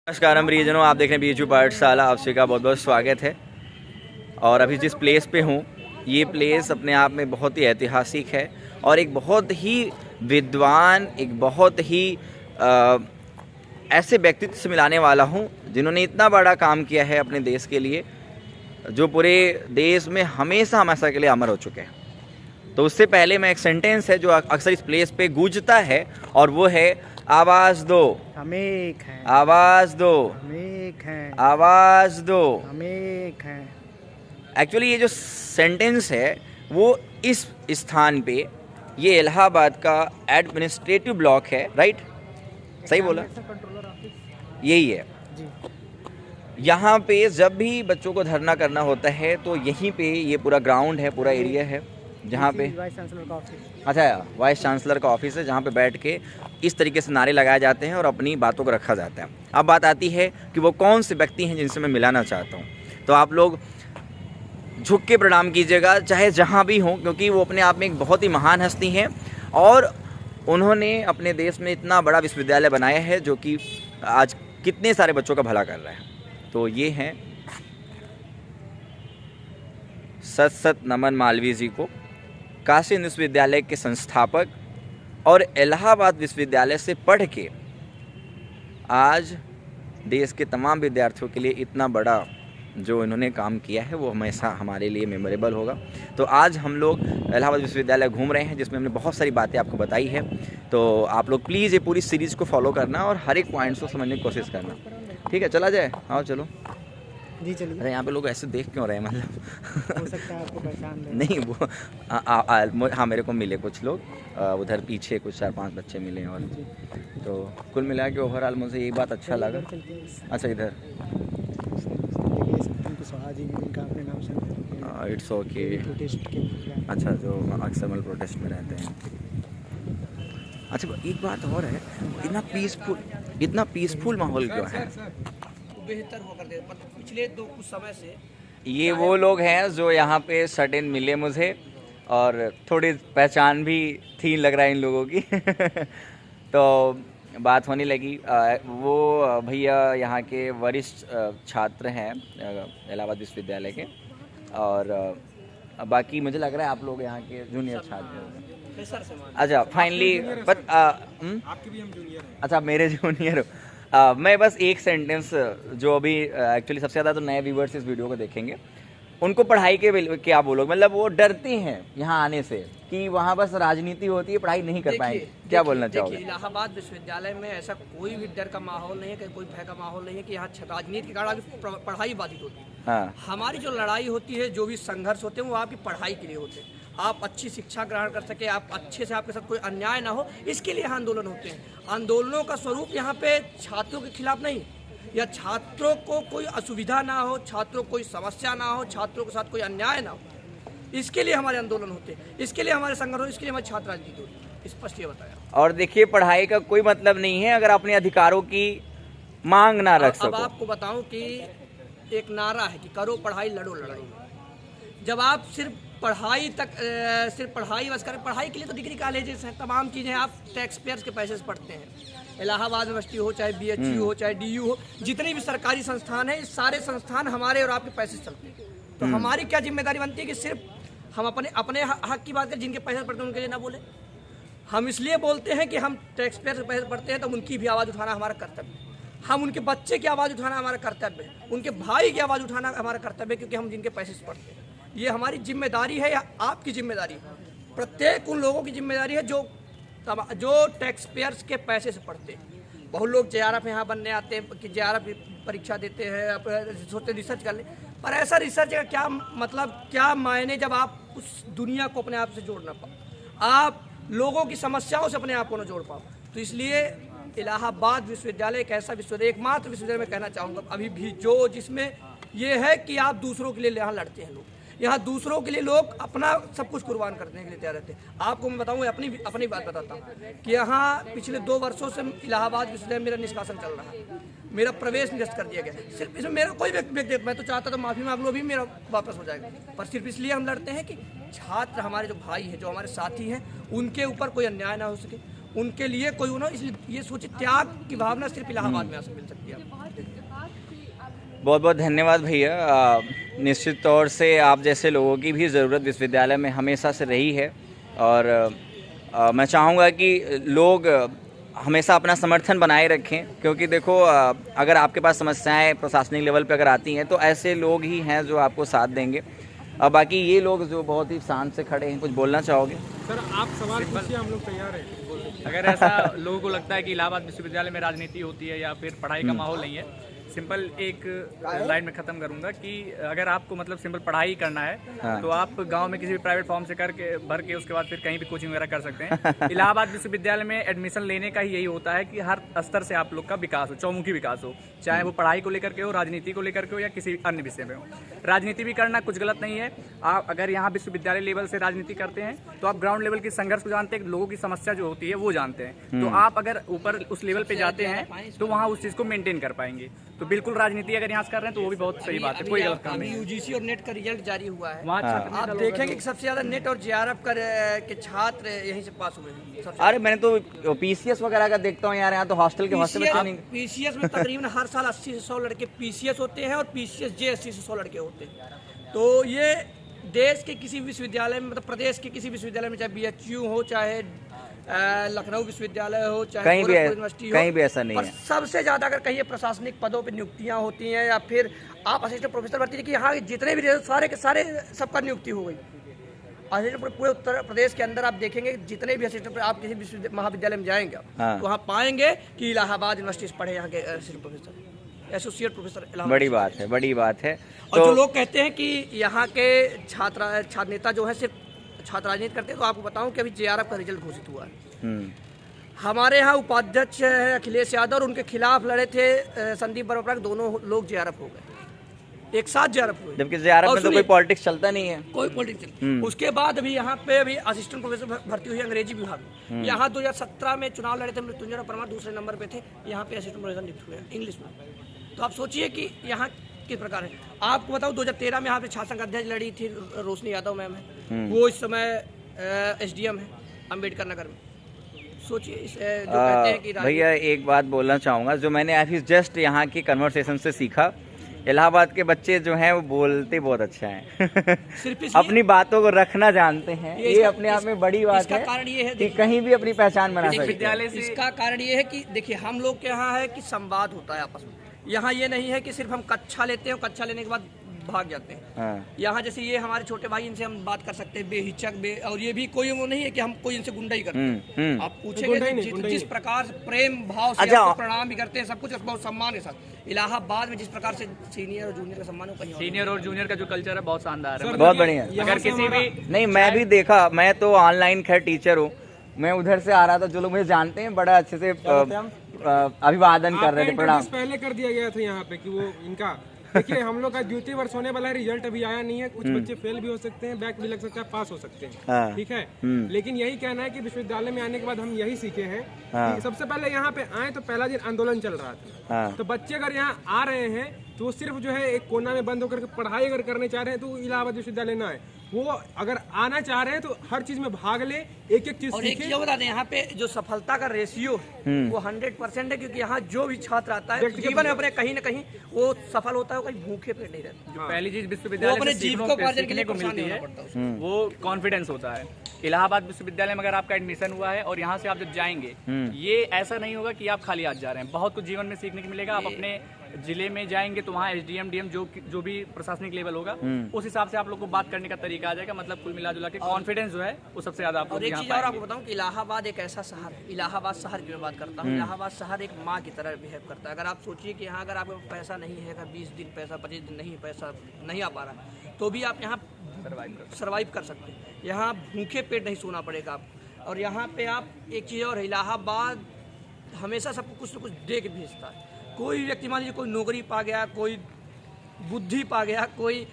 नमस्कार प्रियजनों, आप देख रहे हैं बीजू पाठशाला। आप सभी का बहुत बहुत स्वागत है। और अभी जिस प्लेस पे हूँ, ये प्लेस अपने आप में बहुत ही ऐतिहासिक है और एक बहुत ही विद्वान, एक बहुत ही ऐसे व्यक्तित्व से मिलाने वाला हूँ जिन्होंने इतना बड़ा काम किया है अपने देश के लिए, जो पूरे देश में हमेशा हमेशा के लिए अमर हो चुके हैं। तो उससे पहले मैं एक सेंटेंस है जो अक्सर इस प्लेस पे गूंजता है, और वो है आवाज़ दो, हम एक हैं। आवाज़ दो, हम एक हैं। आवाज़ दो। हम एक हैं। एक्चुअली ये जो सेंटेंस है वो इस स्थान पे, ये इलाहाबाद का एडमिनिस्ट्रेटिव ब्लॉक है, राइट? सही बोला? यही है। जी। यहाँ पे जब भी बच्चों को धरना करना होता है तो यहीं पे ये पूरा ग्राउंड है, पूरा एरिया है जहाँ पे वाइस चांसलर का ऑफिस। अच्छा, वाइस चांसलर का ऑफिस है, जहाँ पे बैठ के इस तरीके से नारे लगाए जाते हैं और अपनी बातों को रखा जाता है। अब बात आती है कि वो कौन से व्यक्ति हैं जिनसे मैं मिलाना चाहता हूँ। तो आप लोग झुक के प्रणाम कीजिएगा, चाहे जहाँ भी हों, क्योंकि वो अपने आप में एक बहुत ही महान हस्ती हैं और उन्होंने अपने देश में इतना बड़ा विश्वविद्यालय बनाया है जो कि आज कितने सारे बच्चों का भला कर रहा है। तो ये हैं सत सत नमन मालवीय जी को, काशी हिंदू विश्वविद्यालय के संस्थापक, और इलाहाबाद विश्वविद्यालय से पढ़ के आज देश के तमाम विद्यार्थियों के लिए इतना बड़ा जो इन्होंने काम किया है वो हमेशा हमारे लिए मेमोरेबल होगा। तो आज हम लोग इलाहाबाद विश्वविद्यालय घूम रहे हैं, जिसमें हमने बहुत सारी बातें आपको बताई है। तो आप लोग प्लीज़ ये पूरी सीरीज़ को फॉलो करना और हर एक पॉइंट्स को समझने की कोशिश करना। ठीक है, चला जाए? हाँ चलो जी चलिए। अरे यहाँ पे लोग ऐसे देख क्यों रहे हैं, मतलब हो सकता है आपको पहचान लें। नहीं वो हाँ मेरे को मिले कुछ लोग, उधर पीछे कुछ 4-5 बच्चे मिले, और तो कुल मिला के ओवरऑल मुझे ये बात अच्छा लगा। अच्छा इधर इट्स ओके। अच्छा, जो अक्सर मतलब प्रोटेस्ट में रहते हैं। अच्छा एक बात और है, इतना पीसफुल माहौल क्यों है? बेहतर होकर दे पिछले कुछ समय से ये वो लोग हैं जो यहाँ पे सडन मिले मुझे, और थोड़ी पहचान भी थी लग रहा है इन लोगों की तो बात होने लगी। वो भैया यहाँ के वरिष्ठ छात्र हैं इलाहाबाद विश्वविद्यालय के, और बाकी मुझे लग रहा है आप लोग यहाँ के जूनियर छात्र हैं। अच्छा फाइनली, बट आपके भी हम जूनियर हैं। अच्छा मेरे जूनियर हो। मैं बस एक सेंटेंस, जो अभी एक्चुअली सबसे ज़्यादा तो नए व्यूवर्स इस वीडियो को देखेंगे, उनको पढ़ाई के क्या बोलोगे? मतलब वो डरते हैं यहाँ आने से कि वहाँ बस राजनीति होती है, पढ़ाई नहीं कर पाएंगे, क्या बोलना चाहोगे? इलाहाबाद विश्वविद्यालय में ऐसा कोई भी डर का माहौल नहीं है, कोई भय का माहौल नहीं है कि यहाँ राजनीति के कारण पढ़ाई बाधित होती है। हाँ। हमारी जो लड़ाई होती है, जो भी संघर्ष होते हैं, वो आपकी पढ़ाई के लिए होते हैं। आप अच्छी शिक्षा ग्रहण कर सके, आप अच्छे से, आपके साथ कोई अन्याय ना हो, इसके लिए यहाँ आंदोलन होते हैं। आंदोलनों का स्वरूप यहाँ पे छात्रों के खिलाफ नहीं, या छात्रों को कोई असुविधा ना हो, छात्रों को कोई समस्या ना हो, छात्रों के साथ कोई अन्याय ना हो, इसके लिए हमारे आंदोलन होते हैं, इसके लिए हमारे संघर्ष हो, इसके लिए हमारी छात्र राजनीति होती है। स्पष्ट ये बताया। और देखिए, पढ़ाई का कोई मतलब नहीं है अगर अपने अधिकारों की मांग ना रख सको। अब आपको बताऊं कि एक नारा है कि करो पढ़ाई, लड़ो लड़ाई। जब आप सिर्फ पढ़ाई तक सिर्फ पढ़ाई बस करें, पढ़ाई के लिए तो डिग्री कॉलेजेस हैं, तमाम चीज़ें आप टैक्स पेयर्स के पैसे से पढ़ते हैं। इलाहाबाद यूनिवर्सिटी हो, चाहे BHU हो, चाहे DU हो, जितने भी सरकारी संस्थान हैं, सारे संस्थान हमारे और आपके पैसे से चलते हैं। तो हमारी क्या जिम्मेदारी बनती है कि सिर्फ हम अपने हक की बात करें, जिनके पैसे पढ़ते हैं उनके लिए ना बोले। हम इसलिए बोलते हैं कि हम टैक्स पेयर के पैसे पढ़ते हैं, तो उनकी भी आवाज़ उठाना हमारा कर्तव्य है। हम उनके बच्चे की आवाज़ उठाना हमारा कर्तव्य है, उनके भाई की आवाज़ उठाना हमारा कर्तव्य है, क्योंकि हम जिनके पैसे से पढ़ते हैं। ये हमारी जिम्मेदारी है, या आपकी जिम्मेदारी है, प्रत्येक उन लोगों की जिम्मेदारी है जो टैक्स पेयर्स के पैसे से पढ़ते हैं। बहुत लोग JRF यहाँ बनने आते हैं कि JRF परीक्षा देते हैं, सोचते रिसर्च कर ले, पर ऐसा रिसर्च का क्या मतलब, क्या मायने जब आप उस दुनिया को अपने आप से जोड़ ना पाओ, आप लोगों की समस्याओं से अपने आप को न जोड़ पाओ। तो इसलिए इलाहाबाद विश्वविद्यालय एक ऐसा विश्वविद्यालय, एकमात्र विश्वविद्यालय मैं कहना चाहूँगा अभी भी, जो जिसमें ये है कि आप दूसरों के लिए यहाँ लड़ते हैं। लोग यहाँ दूसरों के लिए लोग अपना सब कुछ कुर्बान करने के लिए तैयार रहते हैं। आपको मैं बताऊँ, अपनी बात बताता हूँ कि यहाँ पिछले 2 वर्षों से इलाहाबाद विश्वविद्यालय मेरा निष्कासन चल रहा है, मेरा प्रवेश निरस्त कर दिया गया। सिर्फ इसमें मेरा कोई व्यक्ति, मैं तो चाहता तो माफ़ी मांग लो, भी मेरा वापस हो जाएगा, पर सिर्फ इसलिए हम लड़ते हैं कि छात्र हमारे जो भाई हैं, जो हमारे साथी हैं, उनके ऊपर कोई अन्याय ना हो सके, उनके लिए कोई ना, इसलिए ये सोचे त्याग की भावना सिर्फ इलाहाबाद में आ मिल सकती है। बहुत बहुत धन्यवाद भैया। निश्चित तौर से आप जैसे लोगों की भी ज़रूरत विश्वविद्यालय में हमेशा से रही है और मैं चाहूँगा कि लोग हमेशा अपना समर्थन बनाए रखें, क्योंकि देखो अगर आपके पास समस्याएं प्रशासनिक लेवल पे अगर आती हैं तो ऐसे लोग ही हैं जो आपको साथ देंगे। अब बाकी ये लोग जो बहुत ही शांत से खड़े हैं, कुछ बोलना चाहोगे? सर आप सवाल पूछिए, हम लोग तैयार हैं। अगर ऐसा लोगों को लगता है कि इलाहाबाद विश्वविद्यालय में राजनीति होती है या फिर पढ़ाई का माहौल नहीं है, सिंपल एक लाइन में ख़त्म करूंगा कि अगर आपको मतलब सिंपल पढ़ाई करना है तो आप गांव में किसी भी प्राइवेट फॉर्म से करके भर के उसके बाद फिर कहीं भी कोचिंग वगैरह कर सकते हैं। इलाहाबाद विश्वविद्यालय में एडमिशन लेने का ही यही होता है कि हर स्तर से आप लोग का विकास हो, चौमुखी विकास हो, चाहे वो पढ़ाई को लेकर के हो, राजनीति को लेकर के हो या किसी अन्य विषय में हो। राजनीति भी करना कुछ गलत नहीं है। आप अगर यहाँ विश्वविद्यालय लेवल से राजनीति करते हैं तो आप ग्राउंड लेवल की संघर्ष को जानते हैं, लोगों की समस्या जो होती है वो जानते हैं। तो आप अगर ऊपर उस लेवल पे जाते हैं तो वहाँ उस चीज़ को मेंटेन कर पाएंगे। तो बिल्कुल राजनीति अगर यहाँ से कर रहे हैं तो वो भी बहुत सही बात है, कोई गलत काम नहीं है। यूजीसी और नेट का रिजल्ट जारी हुआ है, वहाँ आप देखेंगे कि सबसे ज्यादा नेट और जेआरएफ के छात्र यहीं से पास हुए हैं। अरे मैंने तो पीसीएस वगैरह का देखता हूँ यार, यहाँ तो हॉस्टल के हॉस्टल में पीसीएस में तकरीबन हर साल 80 से 100 लड़के पीसीएस होते हैं और पीसीएस जे 80 से 100 लड़के होते हैं। तो ये देश के किसी विश्वविद्यालय में, मतलब प्रदेश के किसी विश्वविद्यालय में, चाहे बीएचयू हो, चाहे लखनऊ विश्वविद्यालय हो, चाहे कहीं भी यूनिवर्सिटी हो, कहीं भी ऐसा नहीं है। सबसे ज्यादा अगर कहीं प्रशासनिक पदों पर नियुक्तियां होती हैं या फिर आप असिस्टेंट प्रोफेसर भर्ती देखिए, यहाँ जितने भी सारे के सारे सबका नियुक्ति हो गई। असिस्टेंट पूरे उत्तर प्रदेश के अंदर आप देखेंगे जितने भी असिस्टेंट आप किसी महाविद्यालय में जाएंगे तो वहाँ पाएंगे कि इलाहाबाद यूनिवर्सिटी से पढ़े यहाँ के assistant professor, associate professor Allahabad. बड़ी बात है, बड़ी बात है। और जो लोग कहते हैं कि यहाँ के छात्र नेता जो है सिर्फ छात्र राजनीति करते हैं, तो आपको बताऊं कि अभी जेआरएफ का रिजल्ट घोषित हुआ है। हमारे यहाँ उपाध्यक्ष है अखिलेश यादव और उनके खिलाफ लड़े थे संदीप बरोबरा, दोनों लोग जेआरएफ हो गए, एक साथ जेआरएफ हुए, जबकि जेआरएफ में तो कोई पॉलिटिक्स चलता नहीं है, कोई पॉलिटिक्स। उसके बाद अभी यहाँ पे अभी असिस्टेंट प्रोफेसर भर्ती हुई अंग्रेजी विभाग में। यहाँ 2017 में चुनाव लड़े थे मृत्युंजय परमार, दूसरे नंबर पे थे, यहाँ पे असिस्टेंट प्रोफेसर नियुक्त हुए इंग्लिश में। तो आप सोचिए कि यहाँ किस प्रकार है। आपको बताऊँ 2013 में यहाँ पे छात्र संघ अध्यक्ष लड़ी थी रोशनी यादव मैम है, वो इस समय एसडीएम है अम्बेडकर नगर में। सोचिए जो कहते हैं कि भैया एक बात बोलना चाहूँगा, जो मैंने अभी जस्ट यहाँ की कन्वर्सेशन से सीखा, इलाहाबाद के बच्चे जो हैं वो बोलते बहुत अच्छा हैं। अपनी बातों को रखना जानते हैं, ये अपने आप में बड़ी बात है। कारण ये है कि कहीं भी अपनी पहचान बना सकते हैं। इसका कारण ये है कि देखिए हम लोग के यहाँ है कि संवाद होता है आपस में। यहाँ ये नहीं है कि सिर्फ हम कक्षा लेते हैं, कक्षा लेने के बाद भाग जाते हैं। यहाँ जैसे ये हमारे छोटे भाई, इनसे हम बात कर सकते हैं बेहिचक और ये भी कोई वो नहीं है कि हम कोई इनसे गुंडाई करते हैं। आप पूछेंगे जिस प्रकार से प्रेम भाव से प्रणाम भी करते हैं, सब कुछ बहुत सम्मान के साथ। इलाहाबाद में जिस प्रकार से सीनियर और जूनियर का सम्मान है, सीनियर और जूनियर का जो कल्चर है बहुत शानदार है, बहुत बढ़िया। अगर किसी भी नहीं, मैं भी देखा, मैं तो ऑनलाइन खैर टीचर हूँ, मैं उधर से आ रहा था, जो लोग मुझे जानते हैं बड़ा अच्छे से अभिवादन कर रहे थे, प्रणाम पहले कर दिया गया था यहाँ पे कि वो इनका देखिए हम लोग का द्वितीय वर्ष होने वाला है, रिजल्ट अभी आया नहीं है, कुछ बच्चे फेल भी हो सकते हैं, बैक भी लग सकता है, पास हो सकते हैं, ठीक है। लेकिन यही कहना है कि विश्वविद्यालय में आने के बाद हम यही सीखे हैं कि सबसे पहले यहाँ पे आए तो पहला दिन आंदोलन चल रहा था, तो बच्चे अगर यहाँ आ रहे हैं तो वो सिर्फ जो है एक कोना में बंद होकर पढ़ाई अगर करने चाह रहे हैं तो इलाहाबाद विश्वविद्यालय ना आए, वो अगर आना चाह रहे हैं तो हर चीज में भाग ले, एक एक चीज और एक चीज बता दें, यहाँ पे जो सफलता का रेशियो वो 100% है, क्योंकि यहाँ जो भी छात्र आता है जीवन में अपने कहीं न कहीं वो सफल होता है, कहीं भूखे पेट नहीं रहता। जो पहली चीज विश्वविद्यालय से सीखने को मिलती है वो कॉन्फिडेंस होता है। इलाहाबाद विश्वविद्यालय में अगर आपका एडमिशन हुआ है और यहाँ से आप जब जाएंगे, ये ऐसा नहीं होगा कि आप खाली हाथ जा रहे हैं, बहुत कुछ जीवन में सीखने को मिलेगा। आप अपने जिले में जाएंगे तो वहाँ एसडीएम डीएम जो भी प्रशासनिक लेवल होगा उस हिसाब से आप लोग को बात करने का तरीका आ जाएगा। मतलब कुल मिला जुला के कॉन्फिडेंस जो है वो सबसे ज्यादा आप लोग यहाँ पाएंगे। और आपको बताऊं कि इलाहाबाद एक ऐसा शहर है, इलाहाबाद शहर की मैं बात करता हूँ, इलाहाबाद शहर एक माँ की तरह बिहेव करता है। अगर आप सोचिए कि यहाँ अगर आपके पैसा नहीं है, अगर 20 दिन पैसा 25 दिन नहीं पैसा नहीं आ पा रहा तो भी आप यहाँ सर्वाइव कर सकते हैं, यहाँ भूखे पेट नहीं सोना पड़ेगा आपको। और यहाँ पे आप एक चीज़ और, इलाहाबाद हमेशा सबको कुछ न कुछ दे के भेजता है। कोई व्यक्ति मान लीजिए कोई नौकरी पा गया, कोई बुद्धि पा गया, कोई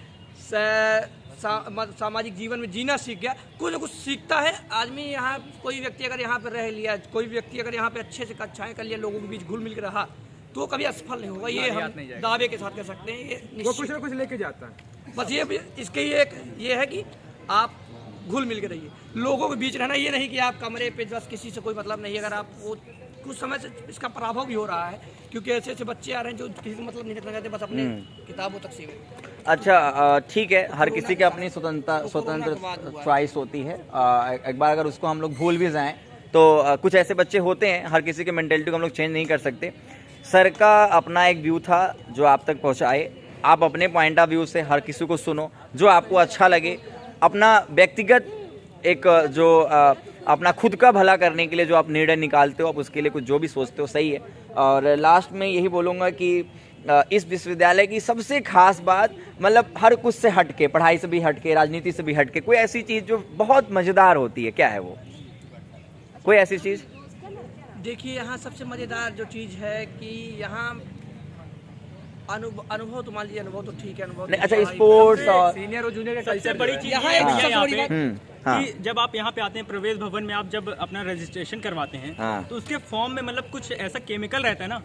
सामाजिक जीवन में जीना सीख गया, कुछ न कुछ सीखता है आदमी। यहाँ कोई व्यक्ति अगर यहाँ पे रह लिया, कोई व्यक्ति अगर यहाँ पे अच्छे से कक्षाएं कर लिया, लोगों के बीच घुल मिल के रहा तो कभी असफल नहीं होगा, ये हम दावे के साथ कह सकते हैं। ये वो कुछ ना कुछ लेके जाता है। बस ये इसके ये है कि आप घुल मिल के रहिए, लोगों के बीच रहना। ये नहीं कि आप कमरे पे बस किसी से कोई मतलब नहीं, अगर आप वो कुछ समय से इसका प्रभाव भी हो रहा है, क्योंकि ऐसे ऐसे बच्चे आ रहे हैं जो किसी से मतलब नहीं रखना चाहते, बस अपने किताबों तक सीमित। अच्छा, ठीक है, हर किसी की अपनी स्वतंत्र चॉइस होती है। एक बार अगर उसको हम लोग भूल भी जाएं तो कुछ ऐसे बच्चे होते हैं, हर किसी के मेंटेलिटी को हम लोग चेंज नहीं कर सकते। सर का अपना एक व्यू था जो आप तक पहुंचाए। आप अपने पॉइंट ऑफ व्यू से हर किसी को सुनो, जो आपको अच्छा लगे। अपना व्यक्तिगत एक जो अपना खुद का भला करने के लिए जो आप निर्णय निकालते हो, आप उसके लिए कुछ जो भी सोचते हो सही है। और लास्ट में यही बोलूँगा कि इस विश्वविद्यालय की सबसे खास बात, मतलब हर कुछ से हट के, पढ़ाई से भी हट के, राजनीति से भी हट के, कोई ऐसी चीज़ जो बहुत मज़ेदार होती है, क्या है वो? कोई ऐसी चीज़? देखिए, यहाँ सबसे मज़ेदार जो चीज़ है कि यहाँ अनुभव तो मान लीजिए, अनुभव तो ठीक है, अनुभव नहीं, अच्छा, स्पोर्ट्स और सीनियर और जूनियर का सबसे बड़ी चीज यहाँ ये एक है सबसे यहाँ बड़ी पे बात कि जब आप यहाँ पे आते हैं प्रवेश भवन में, आप जब अपना रजिस्ट्रेशन करवाते हैं तो उसके फॉर्म में मतलब कुछ ऐसा केमिकल रहता है ना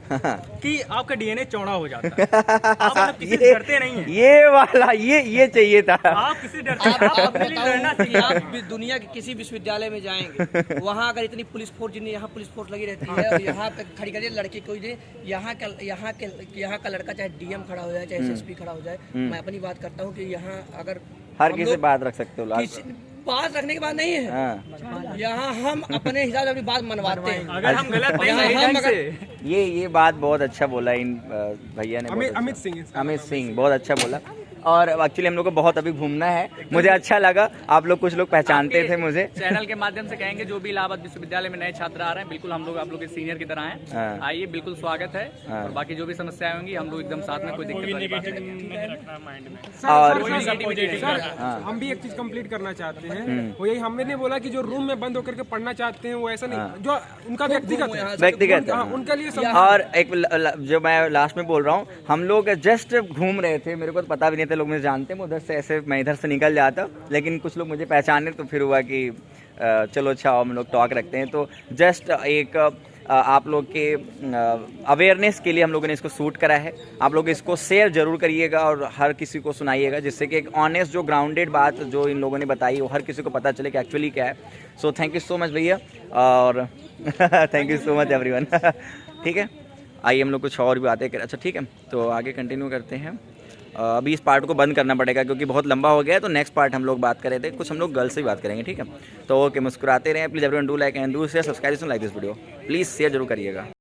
कि आपका डीएनए चौड़ा हो जाता है। आप मतलब किसी से डरते नहीं हैं। ये वाला ये चाहिए था। आप किसी डरते आप अपने लिए लड़ना बताओ कि चाहिए। आप भी दुनिया के किसी विश्वविद्यालय में जाएंगे, वहाँ अगर इतनी पुलिस फोर्स, जिन्हें यहाँ पुलिस फोर्स लगी रहती है, और यहाँ पे खड़ी करिए लड़के कोई दे, यहाँ का लड़का चाहे डीएम खड़ा हो जाए, चाहे एसएसपी खड़ा हो जाए, मैं अपनी बात करता हूँ कि यहाँ अगर हर हम किसी से लोग बात रख सकते हो लास्ट। बात रखने की बात नहीं है, हाँ, यहाँ हम अपने हिसाब से अपनी बात मनवाते हैं। अगर हम गलत नहीं यहाँ सही हम ढंग अगर से ये बात बहुत अच्छा बोला इन भैया ने। अमित सिंह। अमित सिंह बहुत अच्छा बोला। और एक्चुअली हम लोग को बहुत अभी घूमना है, मुझे अच्छा लगा। आप लोग कुछ लोग पहचानते थे मुझे। चैनल के माध्यम से कहेंगे जो भी इलाहाबाद विश्वविद्यालय में नए छात्र आ रहे हैं, बिल्कुल हम लोग आप लोग के सीनियर की तरह हैं, आइए, बिल्कुल स्वागत है। और बाकी जो भी समस्याएं होंगी हम लोग एकदम साथ में, कोई दिक्कत वाली बात नहीं है। और हम भी एक चीज कंप्लीट करना चाहते हैं, वो यही हमने बोला कि जो रूम में बंद होकर के पढ़ना चाहते हैं वो ऐसा नहीं, जो उनका व्यक्तिगत है, उनके लिए। और एक जो मैं लास्ट में बोल रहा हूँ, हम लोग जस्ट घूम रहे थे, मेरे को तो पता भी नहीं था, लोग मुझे जानते हैं, उधर से ऐसे मैं इधर से निकल जाता, लेकिन कुछ लोग मुझे पहचाने, तो फिर हुआ कि चलो अच्छा हम लोग टॉक रखते हैं। तो जस्ट एक आप लोग के अवेयरनेस के लिए हम लोगों ने इसको शूट करा है। आप लोग इसको शेयर जरूर करिएगा और हर किसी को सुनाइएगा, जिससे कि एक ऑनेस्ट जो ग्राउंडेड बात जो इन लोगों ने बताई वो हर किसी को पता चले कि एक्चुअली क्या है। So thank you so much भैया, और thank you so much everyone. ठीक है, आइए हम लोग कुछ और भी बातें करें। अच्छा ठीक है, तो आगे कंटिन्यू करते हैं। अभी इस पार्ट को बंद करना पड़ेगा क्योंकि बहुत लंबा हो गया है, तो नेक्स्ट पार्ट हम लोग बात कर रहे थे, कुछ हम लोग गर्ल्स से भी बात करेंगे। ठीक है, तो ओके, मुस्कुराते रहें, please everyone do like and do share, subscribe like this video, please share जरूर करिएगा।